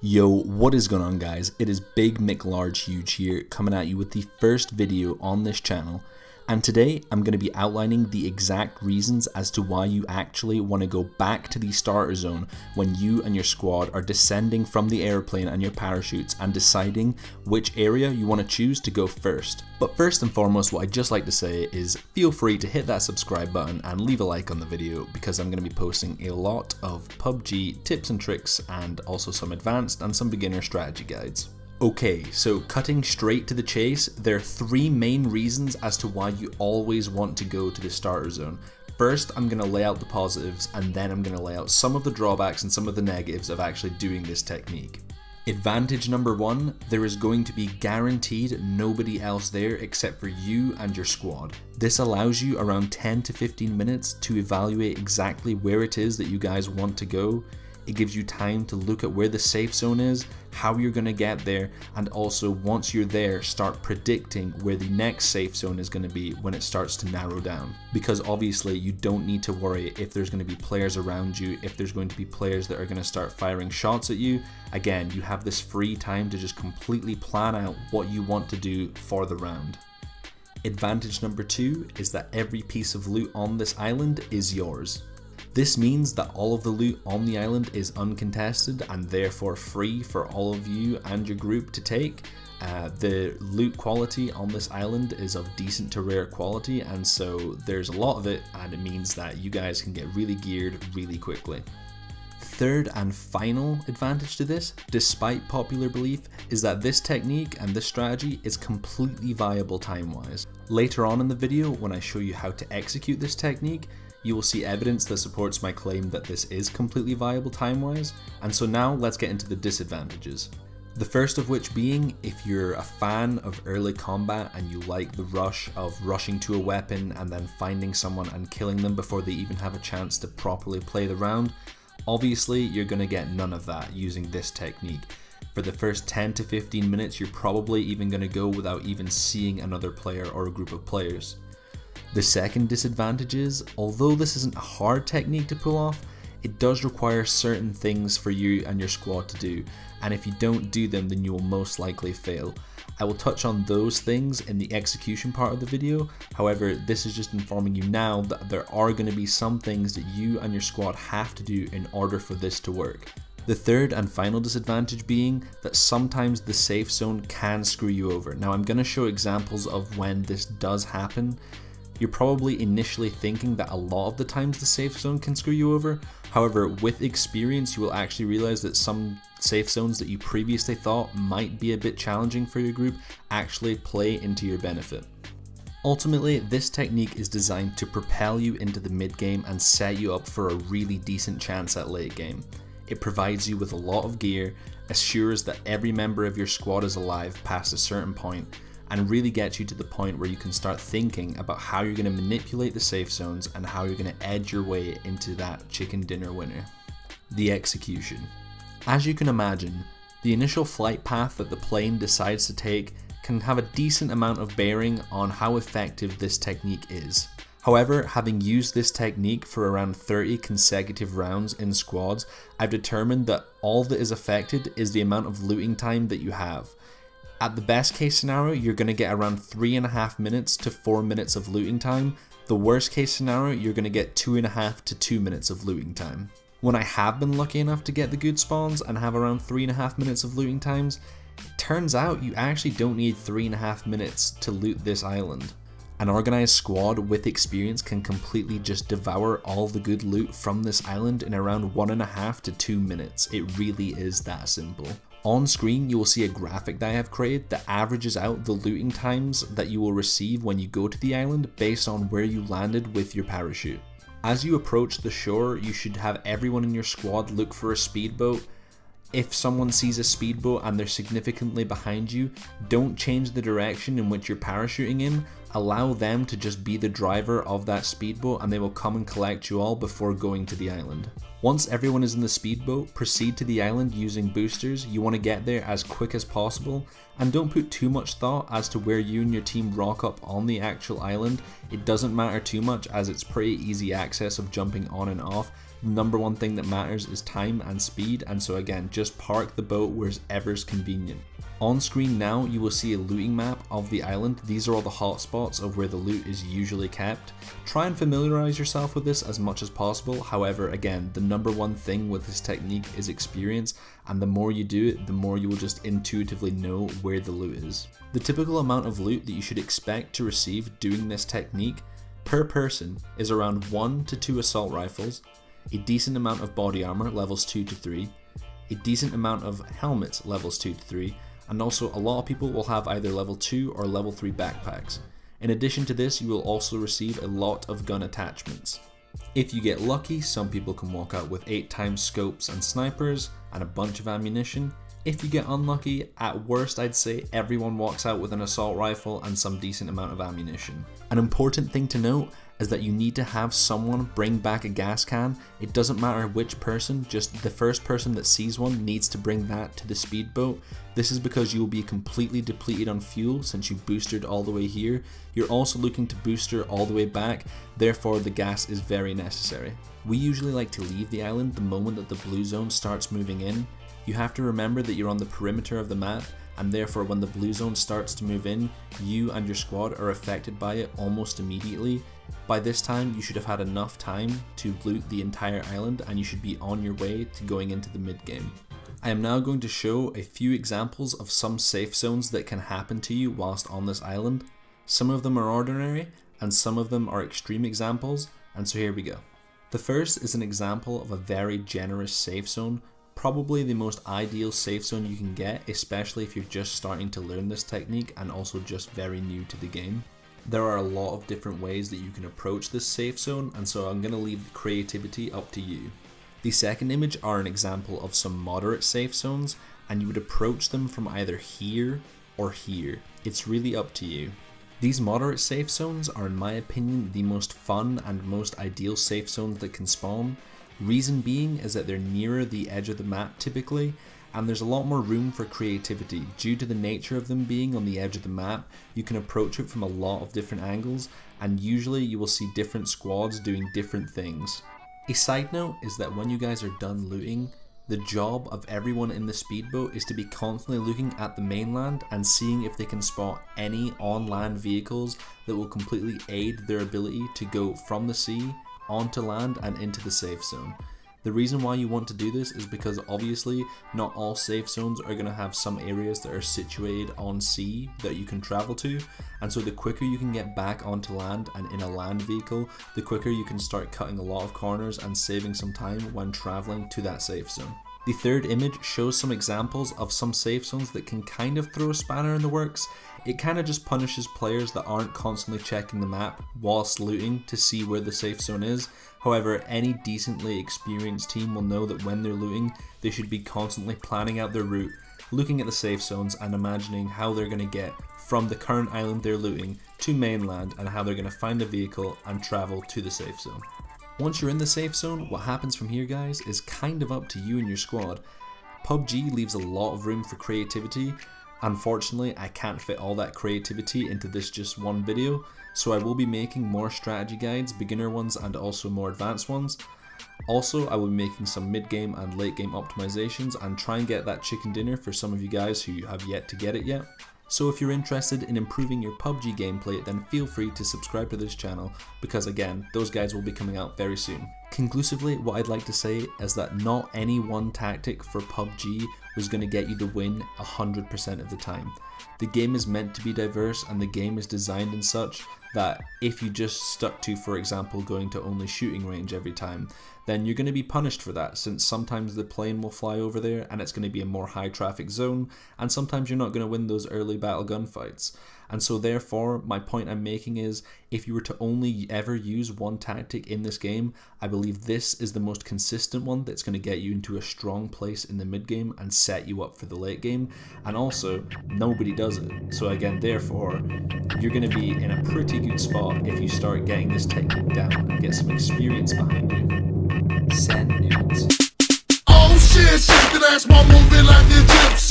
Yo, what is going on guys? It is Big Mick Large Huge here, coming at you with the first video on this channel, and today I'm going to be outlining the exact reasons as to why you actually want to go back to the starter zone when you and your squad are descending from the airplane and your parachutes and deciding which area you want to choose to go first. But first and foremost, what I'd just like to say is feel free to hit that subscribe button and leave a like on the video, because I'm going to be posting a lot of PUBG tips and tricks and also some advanced and some beginner strategy guides. Okay, so cutting straight to the chase, there are three main reasons as to why you always want to go to the starter zone. First, I'm going to lay out the positives, and then I'm going to lay out some of the drawbacks and some of the negatives of actually doing this technique. Advantage number one, there is going to be guaranteed nobody else there except for you and your squad. This allows you around 10 to 15 minutes to evaluate exactly where it is that you guys want to go. It gives you time to look at where the safe zone is, how you're going to get there, and also once you're there, start predicting where the next safe zone is going to be when it starts to narrow down. Because obviously you don't need to worry if there's going to be players around you, if there's going to be players that are going to start firing shots at you. Again, you have this free time to just completely plan out what you want to do for the round. Advantage number two is that every piece of loot on this island is yours. This means that all of the loot on the island is uncontested and therefore free for all of you and your group to take. The loot quality on this island is of decent to rare quality, and so there's a lot of it, and it means that you guys can get really geared really quickly. Third and final advantage to this, despite popular belief, is that this technique and this strategy is completely viable time-wise. Later on in the video, when I show you how to execute this technique, you will see evidence that supports my claim that this is completely viable time-wise, and so now let's get into the disadvantages. The first of which being, if you're a fan of early combat and you like the rush of rushing to a weapon and then finding someone and killing them before they even have a chance to properly play the round, obviously you're going to get none of that using this technique. For the first 10 to 15 minutes, you're probably even going to go without even seeing another player or a group of players. The second disadvantage is, although this isn't a hard technique to pull off, it does require certain things for you and your squad to do, and if you don't do them, then you will most likely fail. I will touch on those things in the execution part of the video. However, this is just informing you now that there are going to be some things that you and your squad have to do in order for this to work. The third and final disadvantage being that sometimes the safe zone can screw you over. Now I'm going to show examples of when this does happen. You're probably initially thinking that a lot of the times the safe zone can screw you over. However, with experience, you will actually realize that some safe zones that you previously thought might be a bit challenging for your group actually play into your benefit. Ultimately, this technique is designed to propel you into the mid game and set you up for a really decent chance at late game. It provides you with a lot of gear, assures that every member of your squad is alive past a certain point, and really gets you to the point where you can start thinking about how you're going to manipulate the safe zones and how you're going to edge your way into that chicken dinner winner. The execution. As you can imagine, the initial flight path that the plane decides to take can have a decent amount of bearing on how effective this technique is. However, having used this technique for around 30 consecutive rounds in squads, I've determined that all that is affected is the amount of looting time that you have. At the best case scenario, you're going to get around 3.5 minutes to 4 minutes of looting time. The worst case scenario, you're going to get 2.5 to 2 minutes of looting time. When I have been lucky enough to get the good spawns and have around 3.5 minutes of looting times, it turns out you actually don't need 3.5 minutes to loot this island. An organized squad with experience can completely just devour all the good loot from this island in around 1.5 to 2 minutes. It really is that simple. On screen, you will see a graphic that I have created that averages out the looting times that you will receive when you go to the island based on where you landed with your parachute. As you approach the shore, you should have everyone in your squad look for a speedboat. If someone sees a speedboat and they're significantly behind you, don't change the direction in which you're parachuting in. Allow them to just be the driver of that speedboat and they will come and collect you all before going to the island. Once everyone is in the speedboat, proceed to the island using boosters. You want to get there as quick as possible, and don't put too much thought as to where you and your team rock up on the actual island. It doesn't matter too much as it's pretty easy access of jumping on and off. the number one thing that matters is time and speed, and so again, just park the boat wherever's convenient. On screen now, you will see a looting map of the island. These are all the hotspots of where the loot is usually kept. Try and familiarize yourself with this as much as possible. However, again, the number one thing with this technique is experience, and the more you do it, the more you will just intuitively know where the loot is. The typical amount of loot that you should expect to receive doing this technique per person is around 1 to 2 assault rifles, a decent amount of body armor levels 2 to 3, a decent amount of helmets levels 2 to 3, and also a lot of people will have either level 2 or level 3 backpacks. In addition to this, you will also receive a lot of gun attachments. If you get lucky, some people can walk out with 8x scopes and snipers and a bunch of ammunition. If you get unlucky, at worst I'd say everyone walks out with an assault rifle and some decent amount of ammunition. An important thing to note is that you need to have someone bring back a gas can. It doesn't matter which person, just the first person that sees one needs to bring that to the speedboat. This is because you will be completely depleted on fuel since you boosted all the way here. You're also looking to booster all the way back, therefore the gas is very necessary. We usually like to leave the island the moment that the blue zone starts moving in. You have to remember that you're on the perimeter of the map, and therefore when the blue zone starts to move in, you and your squad are affected by it almost immediately. By this time, you should have had enough time to loot the entire island, and you should be on your way to going into the mid game. I am now going to show a few examples of some safe zones that can happen to you whilst on this island. Some of them are ordinary, and some of them are extreme examples, and so here we go. The first is an example of a very generous safe zone. Probably the most ideal safe zone you can get, especially if you're just starting to learn this technique and also just very new to the game. There are a lot of different ways that you can approach this safe zone, and so I'm going to leave the creativity up to you. The second image are an example of some moderate safe zones, and you would approach them from either here or here. It's really up to you. These moderate safe zones are, in my opinion, the most fun and most ideal safe zones that can spawn. Reason being is that they're nearer the edge of the map typically, and there's a lot more room for creativity. Due to the nature of them being on the edge of the map, you can approach it from a lot of different angles, and usually you will see different squads doing different things. A side note is that when you guys are done looting, the job of everyone in the speedboat is to be constantly looking at the mainland and seeing if they can spot any on-land vehicles that will completely aid their ability to go from the sea onto land and into the safe zone. The reason why you want to do this is because obviously not all safe zones are going to have some areas that are situated on sea that you can travel to, and so the quicker you can get back onto land and in a land vehicle, the quicker you can start cutting a lot of corners and saving some time when traveling to that safe zone. The third image shows some examples of some safe zones that can kind of throw a spanner in the works. It kind of just punishes players that aren't constantly checking the map whilst looting to see where the safe zone is. However, any decently experienced team will know that when they're looting, they should be constantly planning out their route, looking at the safe zones and imagining how they're going to get from the current island they're looting to mainland and how they're going to find a vehicle and travel to the safe zone. Once you're in the safe zone, what happens from here, guys, is kind of up to you and your squad. PUBG leaves a lot of room for creativity. Unfortunately, I can't fit all that creativity into this just one video, so I will be making more strategy guides, beginner ones and also more advanced ones. Also, I will be making some mid-game and late-game optimizations and try and get that chicken dinner for some of you guys who have yet to get it yet. So if you're interested in improving your PUBG gameplay, then feel free to subscribe to this channel, because again, those guides will be coming out very soon. Conclusively, what I'd like to say is that not any one tactic for PUBG was going to get you the win 100% of the time. The game is meant to be diverse, and the game is designed in such that if you just stuck to, for example, going to only shooting range every time, then you're going to be punished for that, since sometimes the plane will fly over there and it's going to be a more high traffic zone, and sometimes you're not going to win those early battle gunfights. And so therefore, my point I'm making is, if you were to only ever use one tactic in this game, I believe this is the most consistent one that's going to get you into a strong place in the mid game and set you up for the late game, and also, nobody does it. So again, therefore, you're going to be in a pretty good spot if you start getting this technique down and get some experience behind you. Send nudes. Oh shit, shake that ass while moving like the gypsy.